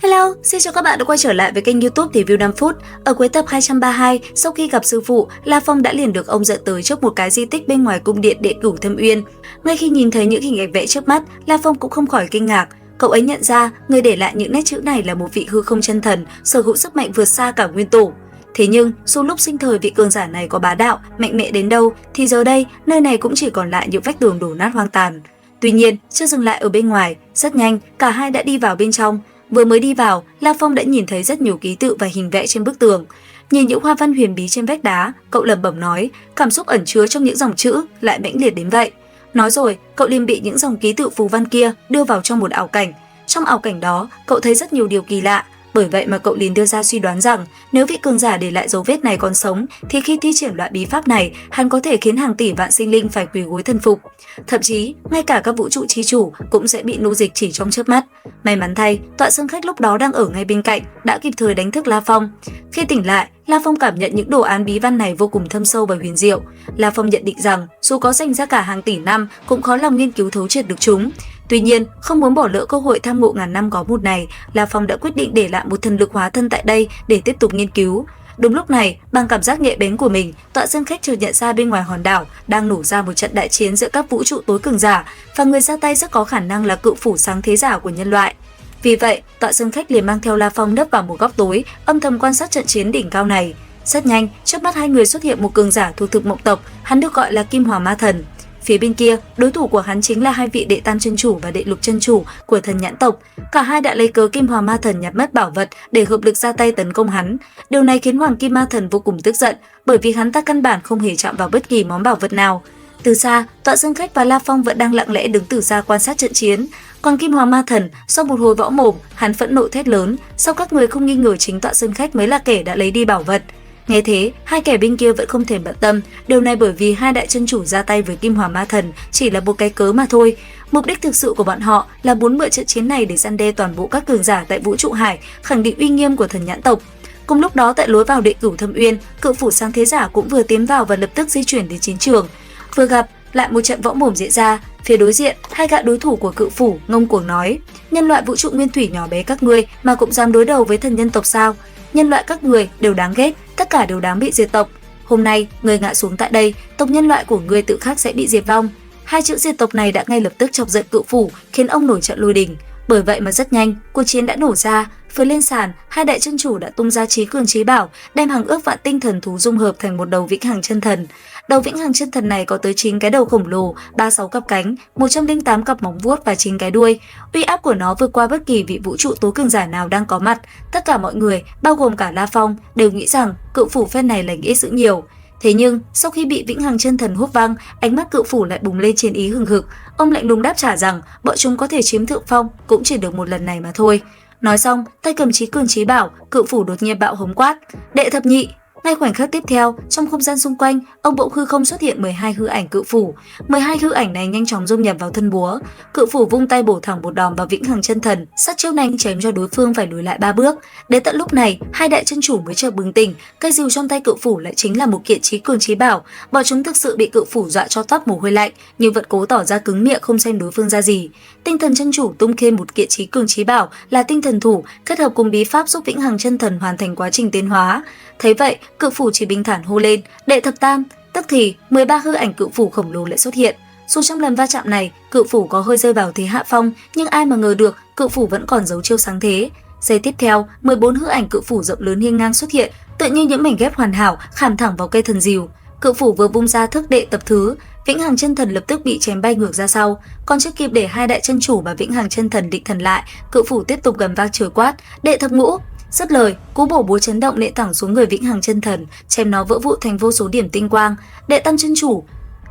Hello, xin chào các bạn đã quay trở lại với kênh YouTube Review 5 phút. Ở cuối tập 232, sau khi gặp sư phụ, La Phong đã liền được ông dẫn tới trước một cái di tích bên ngoài cung điện Đệ Cửu Thâm Uyên. Ngay khi nhìn thấy những hình ảnh vẽ trước mắt, La Phong cũng không khỏi kinh ngạc. Cậu ấy nhận ra người để lại những nét chữ này là một vị hư không chân thần, sở hữu sức mạnh vượt xa cả nguyên tổ. Thế nhưng, dù lúc sinh thời vị cường giả này có bá đạo, mạnh mẽ đến đâu, thì giờ đây, nơi này cũng chỉ còn lại những vách tường đổ nát hoang tàn. Tuy nhiên, chưa dừng lại ở bên ngoài, rất nhanh, cả hai đã đi vào bên trong. Vừa mới đi vào, La Phong đã nhìn thấy rất nhiều ký tự và hình vẽ trên bức tường. Nhìn những hoa văn huyền bí trên vách đá, cậu lẩm bẩm nói, cảm xúc ẩn chứa trong những dòng chữ lại mãnh liệt đến vậy. Nói rồi, cậu liền bị những dòng ký tự phù văn kia đưa vào trong một ảo cảnh. Trong ảo cảnh đó, cậu thấy rất nhiều điều kỳ lạ. Bởi vậy mà cậu liền đưa ra suy đoán rằng nếu vị cường giả để lại dấu vết này còn sống thì khi thi triển loại bí pháp này, hắn có thể khiến hàng tỷ vạn sinh linh phải quỳ gối thần phục. Thậm chí, ngay cả các vũ trụ chi chủ cũng sẽ bị nô dịch chỉ trong chớp mắt. May mắn thay, Tọa Sơn Khách lúc đó đang ở ngay bên cạnh, đã kịp thời đánh thức La Phong. Khi tỉnh lại, La Phong cảm nhận những đồ án bí văn này vô cùng thâm sâu và huyền diệu. La Phong nhận định rằng dù có dành ra cả hàng tỷ năm cũng khó lòng nghiên cứu thấu triệt được chúng. Tuy nhiên, không muốn bỏ lỡ cơ hội tham ngộ ngàn năm có một này, La Phong đã quyết định để lại một thần lực hóa thân tại đây để tiếp tục nghiên cứu. Đúng lúc này, bằng cảm giác nhạy bén của mình, Tọa Sơn Khách chợt nhận ra bên ngoài hòn đảo đang nổ ra một trận đại chiến giữa các vũ trụ tối cường giả, và người ra tay rất có khả năng là cự phủ sáng thế giả của nhân loại. Vì vậy, Tọa Sơn Khách liền mang theo La Phong nấp vào một góc tối, âm thầm quan sát trận chiến đỉnh cao này. Rất nhanh, trước mắt hai người xuất hiện một cường giả thuộc thực mộng tộc, hắn được gọi là Kim Hỏa Ma Thần. Phía bên kia, đối thủ của hắn chính là hai vị đệ tam chân chủ và đệ lục chân chủ của thần nhãn tộc. Cả hai đã lấy cớ Kim Hoàng Ma Thần nhặt mất bảo vật để hợp lực ra tay tấn công hắn. Điều này khiến Hoàng Kim Ma Thần vô cùng tức giận, bởi vì hắn ta căn bản không hề chạm vào bất kỳ món bảo vật nào. Từ xa, Tọa Sơn Khách và La Phong vẫn đang lặng lẽ đứng từ xa quan sát trận chiến. Còn Kim Hoàng Ma Thần, sau một hồi võ mồm, hắn phẫn nộ thét lớn, sao các người không nghi ngờ chính Tọa Sơn Khách mới là kẻ đã lấy đi bảo vật. Nghe thế, hai kẻ bên kia vẫn không thèm bận tâm, điều này bởi vì hai đại chân chủ ra tay với Kim Hỏa Ma Thần chỉ là một cái cớ mà thôi. Mục đích thực sự của bọn họ là muốn mượn trận chiến này để răn đe toàn bộ các cường giả tại Vũ trụ Hải, khẳng định uy nghiêm của thần nhãn tộc. Cùng lúc đó tại lối vào Đệ Cửu Thâm Uyên, cự phủ sáng thế giả cũng vừa tiến vào và lập tức di chuyển đến chiến trường. Vừa gặp lại một trận võ mồm diễn ra, phía đối diện, hai gã đối thủ của cự phủ ngông cuồng nói: nhân loại vũ trụ nguyên thủy nhỏ bé các ngươi mà cũng dám đối đầu với thần nhân tộc sao? Nhân loại các người đều đáng ghét, tất cả đều đáng bị diệt tộc. Hôm nay, người ngã xuống tại đây, tộc nhân loại của ngươi tự khắc sẽ bị diệt vong. Hai chữ diệt tộc này đã ngay lập tức chọc giận cự phủ, khiến ông nổi trận lôi đình. Bởi vậy mà rất nhanh, cuộc chiến đã nổ ra. Vừa lên sàn, hai đại chân chủ đã tung ra chí cường chí bảo, đem hàng ước vạn tinh thần thú dung hợp thành một đầu vĩnh hằng chân thần. Đầu vĩnh hằng chân thần này có tới 9 cái đầu khổng lồ, 36 cặp cánh, 108 cặp móng vuốt và 9 cái đuôi. Uy áp của nó vượt qua bất kỳ vị vũ trụ tối cường giả nào đang có mặt. Tất cả mọi người, bao gồm cả La Phong, đều nghĩ rằng cự phủ phen này lành ít dữ nhiều. Thế nhưng, sau khi bị vĩnh hằng chân thần hút văng, ánh mắt cự phủ lại bùng lên chiến ý hừng hực. Ông lạnh lùng đáp trả rằng bọn chúng có thể chiếm thượng phong cũng chỉ được một lần này mà thôi. Nói xong, tay cầm chí cường chí bảo, cự phủ đột nhiên bạo hống quát: đệ thập nhị! Ngay khoảnh khắc tiếp theo, trong không gian xung quanh, ông bỗng hư không xuất hiện 12 hư ảnh cự phủ. 12 hư ảnh này nhanh chóng dung nhập vào thân búa. Cự phủ vung tay bổ thẳng một đòn vào vĩnh hằng chân thần, sát chiêu nhanh chém cho đối phương phải lùi lại 3 bước. Đến tận lúc này, hai đại chân chủ mới chợt bừng tỉnh, cây rìu trong tay cự phủ lại chính là một kiện chí cường chí bảo. Bọn chúng thực sự bị cự phủ dọa cho toát mồ hôi lạnh, nhưng vẫn cố tỏ ra cứng miệng không xem đối phương ra gì. Tinh thần chân chủ tung thêm một kiện chí cường chí bảo là tinh thần thủ, kết hợp cùng bí pháp giúp vĩnh hằng chân thần hoàn thành quá trình tiến hóa. Thấy vậy, cự phủ chỉ bình thản hô lên: đệ thập tam! Tức thì 13 hư ảnh cự phủ khổng lồ lại xuất hiện. Dù trong lần va chạm này, cự phủ có hơi rơi vào thế hạ phong, nhưng ai mà ngờ được cự phủ vẫn còn giấu chiêu sáng thế. Giây tiếp theo, 14 hư ảnh cự phủ rộng lớn hiên ngang xuất hiện, tự như những mảnh ghép hoàn hảo khảm thẳng vào cây thần rìu. Cự phủ vừa vung ra thức đệ tập thứ, vĩnh hằng chân thần lập tức bị chém bay ngược ra sau. Còn chưa kịp để hai đại chân chủ và vĩnh hằng chân thần định thần lại, cự phủ tiếp tục gầm vang trời quát: đệ thập ngũ! Dứt lời, cú bổ búa chấn động nện thẳng xuống người vĩnh hằng chân thần, chém nó vỡ vụn thành vô số điểm tinh quang. Đệ tam chân chủ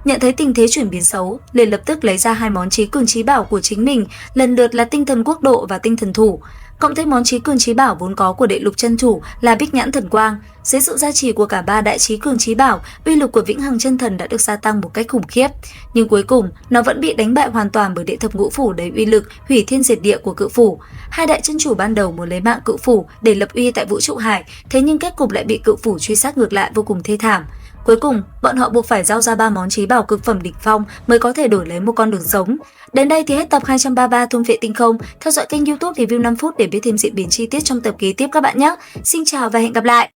nhận thấy tình thế chuyển biến xấu, liền lập tức lấy ra hai món chí cường chí bảo của chính mình, lần lượt là tinh thần quốc độ và tinh thần thủ. Cộng thêm món chí cường chí bảo vốn có của đệ lục chân thủ là bích nhãn thần quang, dưới sự gia trì của cả ba đại chí cường chí bảo, uy lực của vĩnh hằng chân thần đã được gia tăng một cách khủng khiếp. Nhưng cuối cùng, nó vẫn bị đánh bại hoàn toàn bởi đệ thập ngũ phủ đầy uy lực hủy thiên diệt địa của cự phủ. Hai đại chân chủ ban đầu muốn lấy mạng cự phủ để lập uy tại Vũ trụ Hải, thế nhưng kết cục lại bị cự phủ truy sát ngược lại vô cùng thê thảm. Cuối cùng, bọn họ buộc phải giao ra 3 món trí bảo cực phẩm đỉnh phong mới có thể đổi lấy một con đường sống. Đến đây thì hết tập 233 Thôn Vệ Tinh Không. Theo dõi kênh YouTube Review 5 phút để biết thêm diễn biến chi tiết trong tập kế tiếp các bạn nhé. Xin chào và hẹn gặp lại!